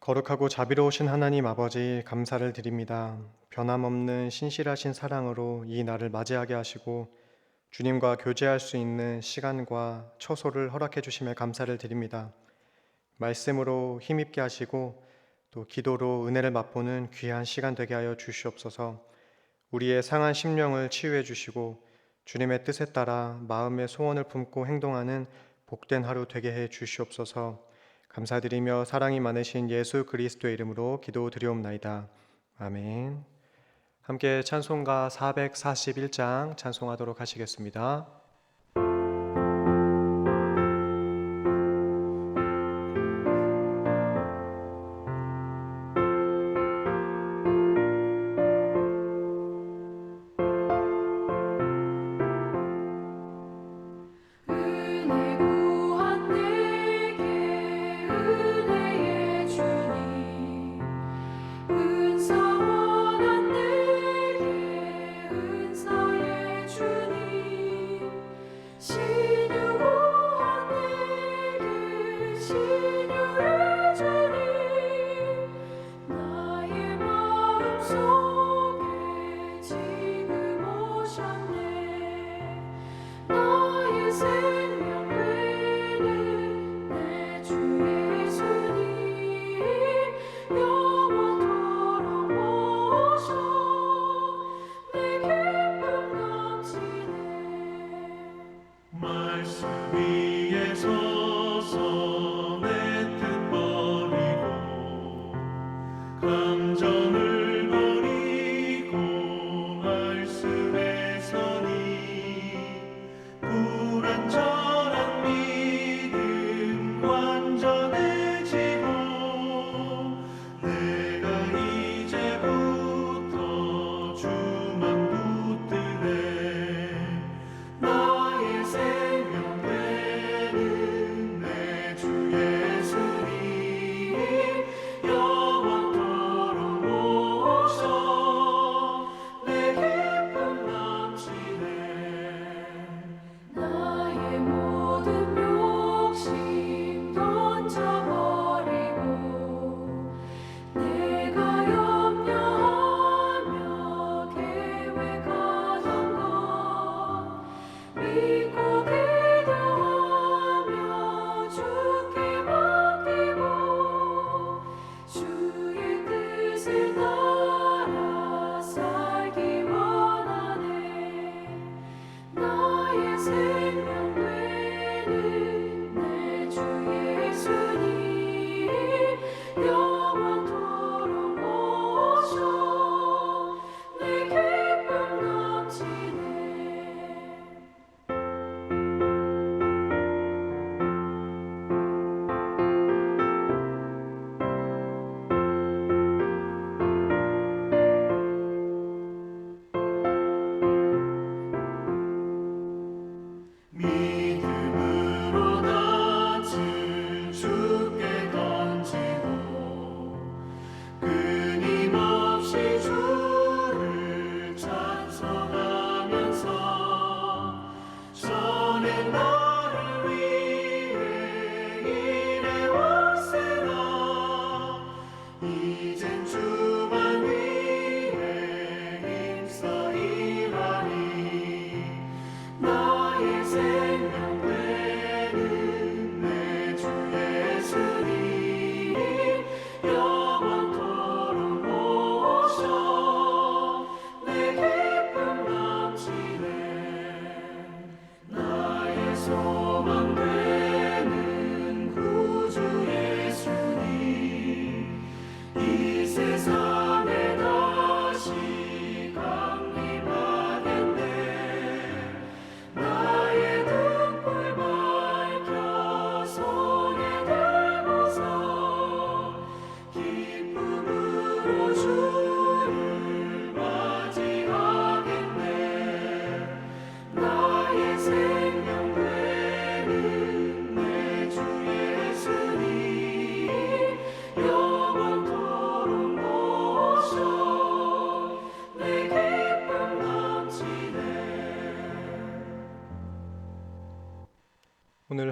거룩하고 자비로우신 하나님 아버지 감사를 드립니다. 변함없는 신실하신 사랑으로 이 날을 맞이하게 하시고 주님과 교제할 수 있는 시간과 처소를 허락해 주심에 감사를 드립니다. 말씀으로 힘입게 하시고 또 기도로 은혜를 맛보는 귀한 시간 되게 하여 주시옵소서. 우리의 상한 심령을 치유해 주시고 주님의 뜻에 따라 마음의 소원을 품고 행동하는 복된 하루 되게 해 주시옵소서. 감사드리며 사랑이 많으신 예수 그리스도의 이름으로 기도드리옵나이다. 아멘. 함께 찬송가 441장 찬송하도록 하시겠습니다. 은혜 구한 내게 은혜의 주님 은사 원한 내게 은사의 주님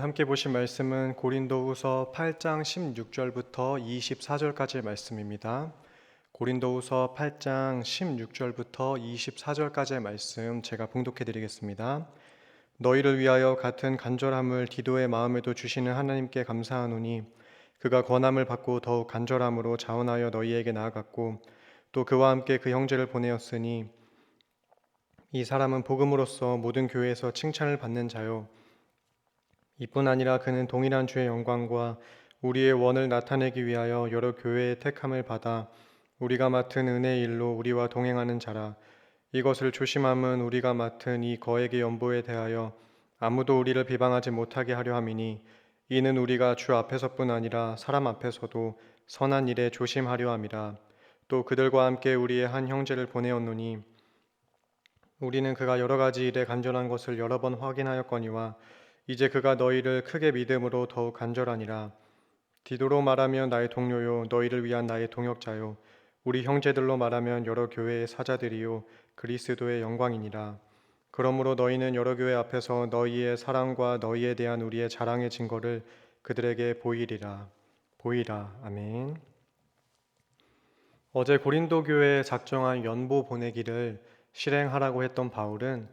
함께 보신 말씀은 고린도후서 8장 16절부터 24절까지의 말씀입니다. 고린도후서 8장 16절부터 24절까지의 말씀 제가 봉독해 드리겠습니다. 너희를 위하여 같은 간절함을 디도의 마음에도 주시는 하나님께 감사하노니 그가 권함을 받고 더욱 간절함으로 자원하여 너희에게 나아갔고 또 그와 함께 그 형제를 보내었으니 이 사람은 복음으로써 모든 교회에서 칭찬을 받는 자요 이뿐 아니라 그는 동일한 주의 영광과 우리의 원을 나타내기 위하여 여러 교회의 택함을 받아 우리가 맡은 은혜의 일로 우리와 동행하는 자라. 이것을 조심함은 우리가 맡은 이 거액의 연보에 대하여 아무도 우리를 비방하지 못하게 하려 함이니 이는 우리가 주 앞에서뿐 아니라 사람 앞에서도 선한 일에 조심하려 함이라. 또 그들과 함께 우리의 한 형제를 보내었노니 우리는 그가 여러 가지 일에 간절한 것을 여러 번 확인하였거니와 이제 그가 너희를 크게 믿음으로 더욱 간절하니라. 디도로 말하면 나의 동료요 너희를 위한 나의 동역자요 우리 형제들로 말하면 여러 교회의 사자들이요 그리스도의 영광이니라. 그러므로 너희는 여러 교회 앞에서 너희의 사랑과 너희에 대한 우리의 자랑의 증거를 그들에게 보이리라. 아멘. 어제 고린도 교회에 작정한 연보 보내기를 실행하라고 했던 바울은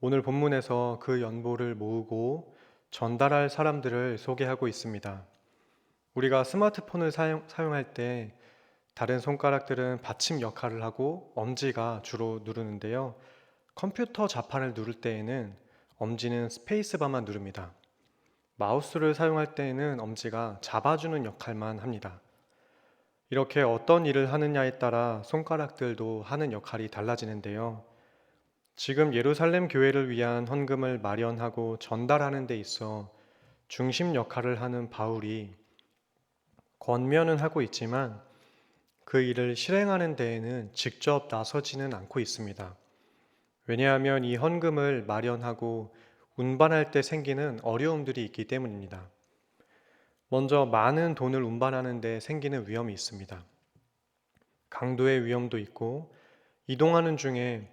오늘 본문에서 그 연보를 모으고 전달할 사람들을 소개하고 있습니다. 우리가 스마트폰을 사용할 때 다른 손가락들은 받침 역할을 하고 엄지가 주로 누르는데요. 컴퓨터 자판을 누를 때에는 엄지는 스페이스바만 누릅니다. 마우스를 사용할 때에는 엄지가 잡아주는 역할만 합니다. 이렇게 어떤 일을 하느냐에 따라 손가락들도 하는 역할이 달라지는데요. 지금 예루살렘 교회를 위한 헌금을 마련하고 전달하는 데 있어 중심 역할을 하는 바울이 권면은 하고 있지만 그 일을 실행하는 데에는 직접 나서지는 않고 있습니다. 왜냐하면 이 헌금을 마련하고 운반할 때 생기는 어려움들이 있기 때문입니다. 먼저 많은 돈을 운반하는 데 생기는 위험이 있습니다. 강도의 위험도 있고 이동하는 중에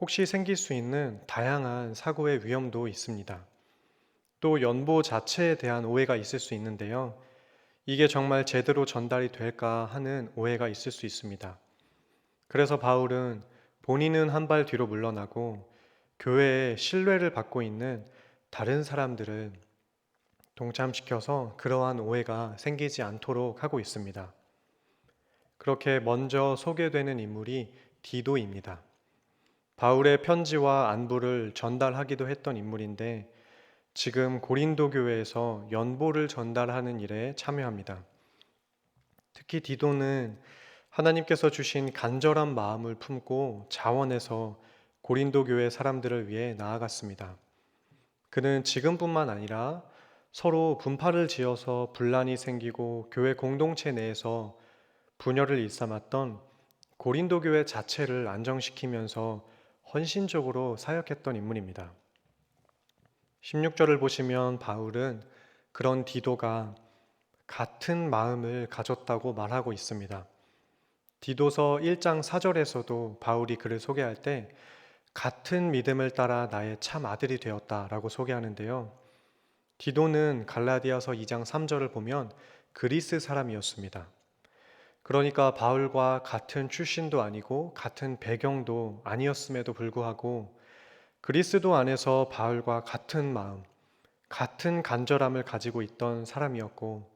혹시 생길 수 있는 다양한 사고의 위험도 있습니다. 또 연보 자체에 대한 오해가 있을 수 있는데요. 이게 정말 제대로 전달이 될까 하는 오해가 있을 수 있습니다. 그래서 바울은 본인은 한 발 뒤로 물러나고 교회에 신뢰를 받고 있는 다른 사람들을 동참시켜서 그러한 오해가 생기지 않도록 하고 있습니다. 그렇게 먼저 소개되는 인물이 디도입니다. 바울의 편지와 안부를 전달하기도 했던 인물인데 지금 고린도 교회에서 연보를 전달하는 일에 참여합니다. 특히 디도는 하나님께서 주신 간절한 마음을 품고 자원해서 고린도 교회 사람들을 위해 나아갔습니다. 그는 지금뿐만 아니라 서로 분파를 지어서 분란이 생기고 교회 공동체 내에서 분열을 일삼았던 고린도 교회 자체를 안정시키면서 헌신적으로 사역했던 인물입니다. 16절을 보시면 바울은 그런 디도가 같은 마음을 가졌다고 말하고 있습니다. 디도서 1장 4절에서도 바울이 그를 소개할 때 같은 믿음을 따라 나의 참 아들이 되었다라고 소개하는데요. 디도는 갈라디아서 2장 3절을 보면 그리스 사람이었습니다. 그러니까 바울과 같은 출신도 아니고 같은 배경도 아니었음에도 불구하고 그리스도 안에서 바울과 같은 마음, 같은 간절함을 가지고 있던 사람이었고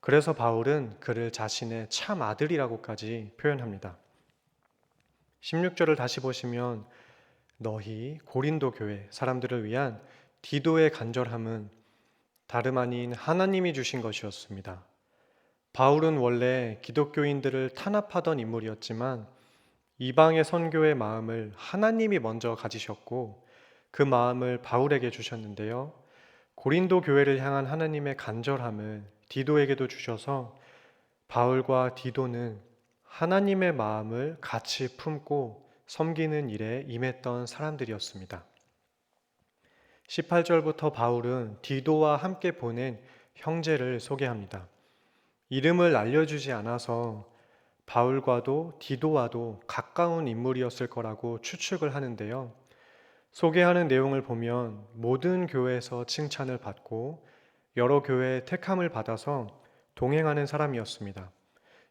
그래서 바울은 그를 자신의 참 아들이라고까지 표현합니다. 16절을 다시 보시면 너희 고린도 교회 사람들을 위한 디도의 간절함은 다름 아닌 하나님이 주신 것이었습니다. 바울은 원래 기독교인들을 탄압하던 인물이었지만 이방의 선교의 마음을 하나님이 먼저 가지셨고 그 마음을 바울에게 주셨는데요. 고린도 교회를 향한 하나님의 간절함을 디도에게도 주셔서 바울과 디도는 하나님의 마음을 같이 품고 섬기는 일에 임했던 사람들이었습니다. 18절부터 바울은 디도와 함께 보낸 형제를 소개합니다. 이름을 알려주지 않아서 바울과도 디도와도 가까운 인물이었을 거라고 추측을 하는데요. 소개하는 내용을 보면 모든 교회에서 칭찬을 받고 여러 교회의 택함을 받아서 동행하는 사람이었습니다.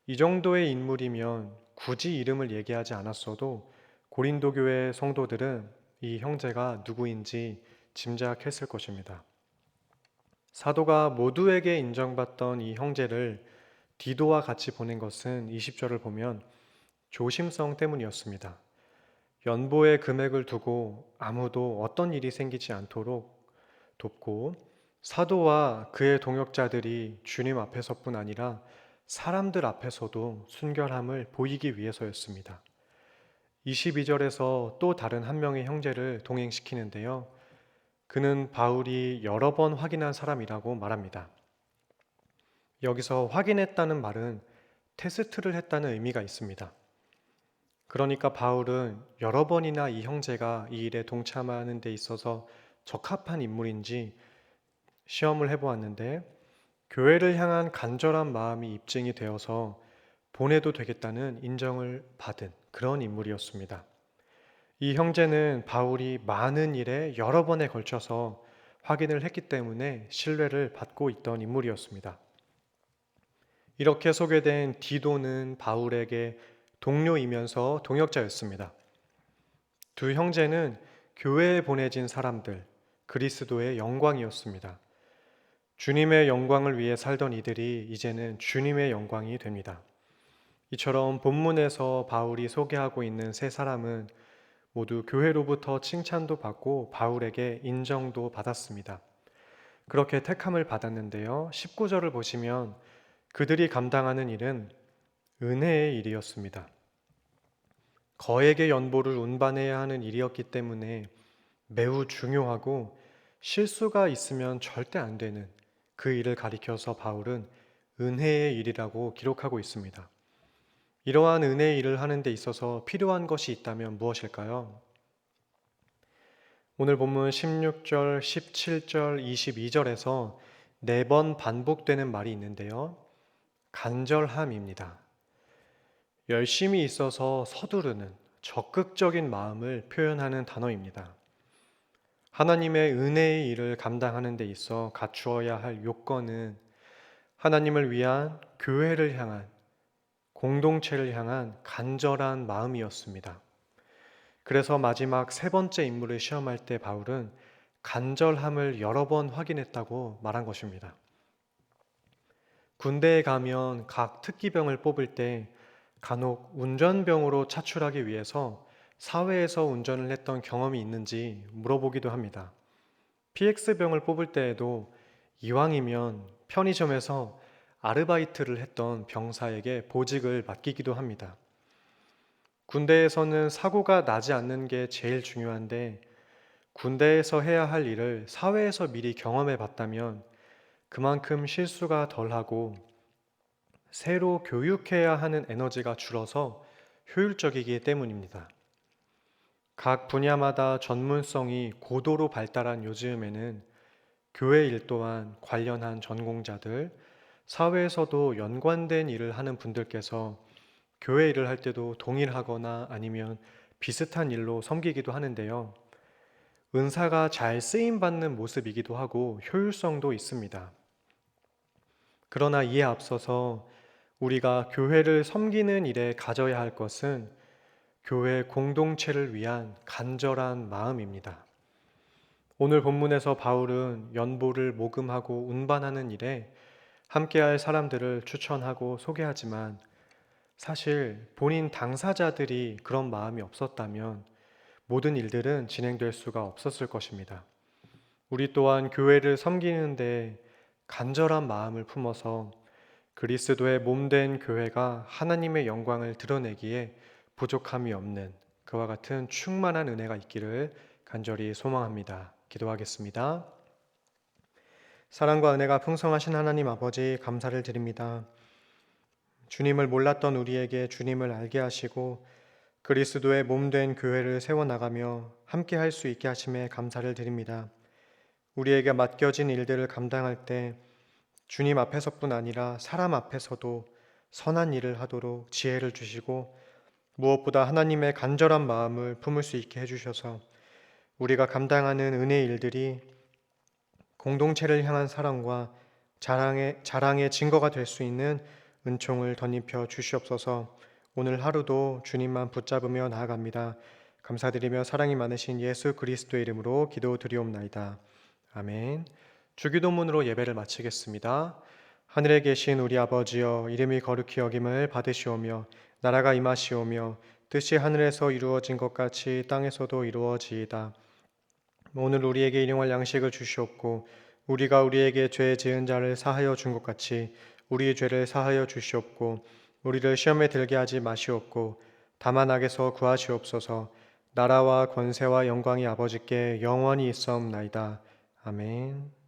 이 정도의 인물이면 굳이 이름을 얘기하지 않았어도 고린도 교회 성도들은 이 형제가 누구인지 짐작했을 것입니다. 사도가 모두에게 인정받던 이 형제를 디도와 같이 보낸 것은 20절을 보면 조심성 때문이었습니다. 연보의 금액을 두고 아무도 어떤 일이 생기지 않도록 돕고 사도와 그의 동역자들이 주님 앞에서뿐 아니라 사람들 앞에서도 순결함을 보이기 위해서였습니다. 22절에서 또 다른 한 명의 형제를 동행시키는데요. 그는 바울이 여러 번 확인한 사람이라고 말합니다. 여기서 확인했다는 말은 테스트를 했다는 의미가 있습니다. 그러니까 바울은 여러 번이나 이 형제가 이 일에 동참하는 데 있어서 적합한 인물인지 시험을 해보았는데 교회를 향한 간절한 마음이 입증이 되어서 보내도 되겠다는 인정을 받은 그런 인물이었습니다. 이 형제는 바울이 많은 일에 여러 번에 걸쳐서 확인을 했기 때문에 신뢰를 받고 있던 인물이었습니다. 이렇게 소개된 디도는 바울에게 동료이면서 동역자였습니다. 두 형제는 교회에 보내진 사람들, 그리스도의 영광이었습니다. 주님의 영광을 위해 살던 이들이 이제는 주님의 영광이 됩니다. 이처럼 본문에서 바울이 소개하고 있는 세 사람은 모두 교회로부터 칭찬도 받고 바울에게 인정도 받았습니다. 그렇게 택함을 받았는데요. 19절을 보시면 그들이 감당하는 일은 은혜의 일이었습니다. 거액의 연보를 운반해야 하는 일이었기 때문에 매우 중요하고 실수가 있으면 절대 안 되는 그 일을 가리켜서 바울은 은혜의 일이라고 기록하고 있습니다. 이러한 은혜의 일을 하는 데 있어서 필요한 것이 있다면 무엇일까요? 오늘 본문 16절, 17절, 22절에서 4번 반복되는 말이 있는데요. 간절함입니다. 열심히 있어서 서두르는 적극적인 마음을 표현하는 단어입니다. 하나님의 은혜의 일을 감당하는 데 있어 갖추어야 할 요건은 하나님을 위한 교회를 향한 공동체를 향한 간절한 마음이었습니다. 그래서 마지막 세 번째 임무를 시험할 때 바울은 간절함을 여러 번 확인했다고 말한 것입니다. 군대에 가면 각 특기병을 뽑을 때 간혹 운전병으로 차출하기 위해서 사회에서 운전을 했던 경험이 있는지 물어보기도 합니다. PX병을 뽑을 때에도 이왕이면 편의점에서 아르바이트를 했던 병사에게 보직을 맡기기도 합니다. 군대에서는 사고가 나지 않는 게 제일 중요한데 군대에서 해야 할 일을 사회에서 미리 경험해 봤다면 그만큼 실수가 덜하고 새로 교육해야 하는 에너지가 줄어서 효율적이기 때문입니다. 각 분야마다 전문성이 고도로 발달한 요즘에는 교회 일 또한 관련한 전공자들, 사회에서도 연관된 일을 하는 분들께서 교회 일을 할 때도 동일하거나 아니면 비슷한 일로 섬기기도 하는데요. 은사가 잘 쓰임받는 모습이기도 하고 효율성도 있습니다. 그러나 이에 앞서서 우리가 교회를 섬기는 일에 가져야 할 것은 교회 공동체를 위한 간절한 마음입니다. 오늘 본문에서 바울은 연보를 모금하고 운반하는 일에 함께할 사람들을 추천하고 소개하지만 사실 본인 당사자들이 그런 마음이 없었다면 모든 일들은 진행될 수가 없었을 것입니다. 우리 또한 교회를 섬기는데 간절한 마음을 품어서 그리스도의 몸된 교회가 하나님의 영광을 드러내기에 부족함이 없는 그와 같은 충만한 은혜가 있기를 간절히 소망합니다. 기도하겠습니다. 사랑과 은혜가 풍성하신 하나님 아버지 감사를 드립니다. 주님을 몰랐던 우리에게 주님을 알게 하시고 그리스도의 몸된 교회를 세워나가며 함께 할 수 있게 하심에 감사를 드립니다. 우리에게 맡겨진 일들을 감당할 때 주님 앞에서뿐 아니라 사람 앞에서도 선한 일을 하도록 지혜를 주시고 무엇보다 하나님의 간절한 마음을 품을 수 있게 해주셔서 우리가 감당하는 은혜의 일들이 공동체를 향한 사랑과 자랑의 증거가 될 수 있는 은총을 덧입혀 주시옵소서. 오늘 하루도 주님만 붙잡으며 나아갑니다. 감사드리며 사랑이 많으신 예수 그리스도의 이름으로 기도드리옵나이다. 아멘. 주기도문으로 예배를 마치겠습니다. 하늘에 계신 우리 아버지여, 이름이 거룩히 여김을 받으시오며 나라가 임하시오며 뜻이 하늘에서 이루어진 것 같이 땅에서도 이루어지이다. 오늘 우리에게 일용할 양식을 주시옵고 우리가 우리에게 죄 지은 자를 사하여 준 것 같이 우리의 죄를 사하여 주시옵고 우리를 시험에 들게 하지 마시옵고 다만 악에서 구하시옵소서. 나라와 권세와 영광이 아버지께 영원히 있사옵나이다. 아멘.